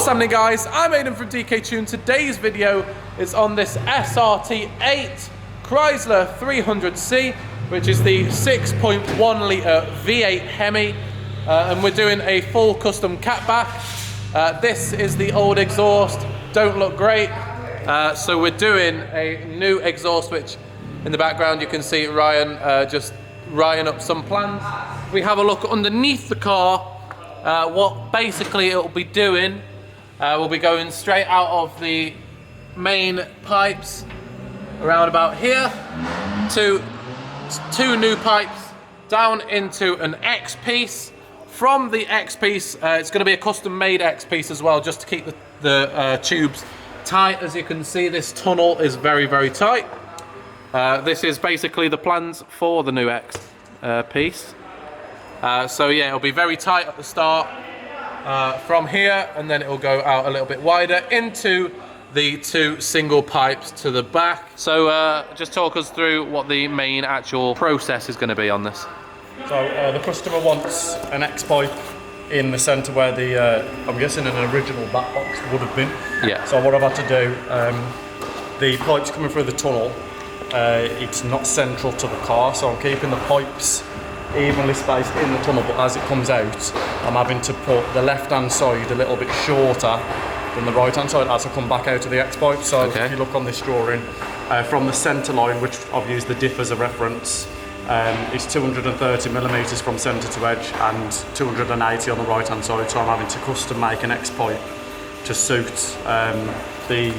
happening, guys? I'm Aidan from DK Tune. Today's video is on this SRT8 Chrysler 300C, which is the 6.1 litre V8 Hemi, and we're doing a full custom catback. This is the old exhaust, don't look great, so we're doing a new exhaust, which in the background you can see Ryan just writing up some plans. We have a look underneath the car. What basically it'll be doing, we'll be going straight out of the main pipes around about here to two new pipes down into an X piece. From the X piece, it's going to be a custom made X piece as well, just to keep the tubes tight. As you can see, this tunnel is very, very tight. This is basically the plans for the new X piece. So yeah, it'll be very tight at the start from here, and then it will go out a little bit wider into the two single pipes to the back. So just talk us through what the main actual process is going to be on this. So the customer wants an X pipe in the centre where the, I'm guessing an original back box would have been. Yeah. So what I've had to do, the pipes coming through the tunnel, it's not central to the car, so I'm keeping the pipes evenly spaced in the tunnel, but as it comes out, I'm having to put the left-hand side a little bit shorter than the right-hand side as I come back out of the X pipe. So if you look on this drawing, from the centre line, which I've used the diff as a reference, it's 230 millimetres from centre to edge and 280 on the right-hand side, so I'm having to custom make an X pipe to suit the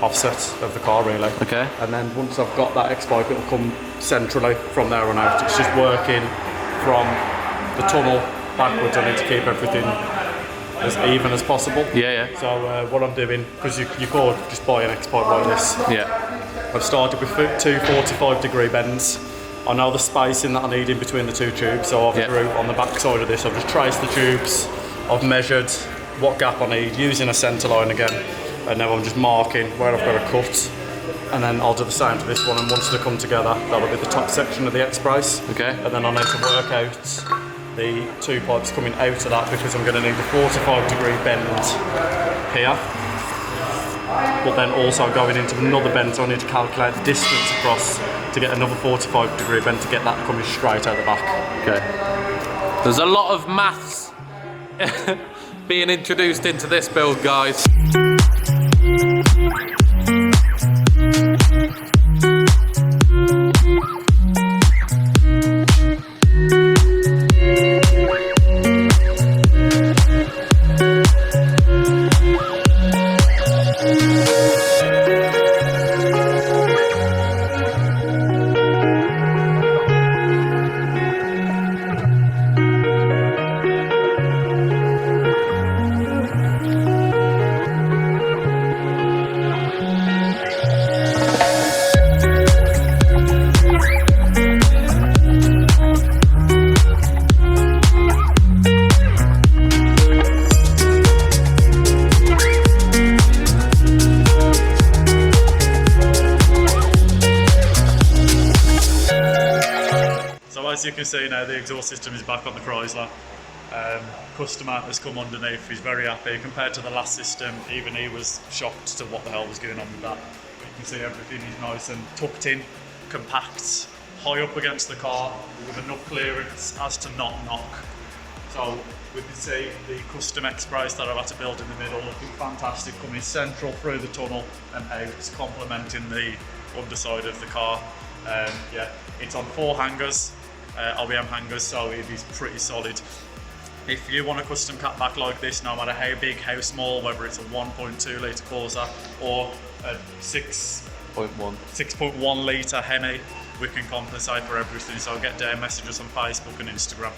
offset of the car, really. Okay. And then once I've got that X pipe, it'll come centrally from there on out. It's just working from the tunnel backwards. I need to keep everything as even as possible. Yeah. So what I'm doing, because you could just buy an X pipe like this. Yeah. I've started with two 45-degree bends. I know the spacing that I need in between the two tubes, so I've drew on the back side of this. I've just traced the tubes. I've measured what gap I need using a centre line again. And now I'm just marking where I've got to cut, and then I'll do the same to this one, and once they come together, that'll be the top section of the X brace. Okay. And then I need to work out the two pipes coming out of that, because I'm going to need a 45-degree bend here, but then also going into another bend, so I need to calculate the distance across to get another 45-degree bend to get that coming straight out the back. Okay. There's a lot of maths being introduced into this build, guys. As you can see now, the exhaust system is back on the Chrysler. Customer has come underneath, he's very happy. Compared to the last system, even he was shocked to what the hell was going on with that. But you can see everything is nice and tucked in, compact, high up against the car, with enough clearance as to not knock. So we can see the custom X brace that I've had to build in the middle, looking fantastic, coming central through the tunnel and out, complementing the underside of the car. Yeah, it's on 4 hangers. OEM hangers, so it is pretty solid. If you want a custom catback like this, no matter how big, how small, whether it's a 1.2 litre Corsa or a 6.1 litre Hemi, we can compensate for everything. So get down, message us on Facebook and Instagram.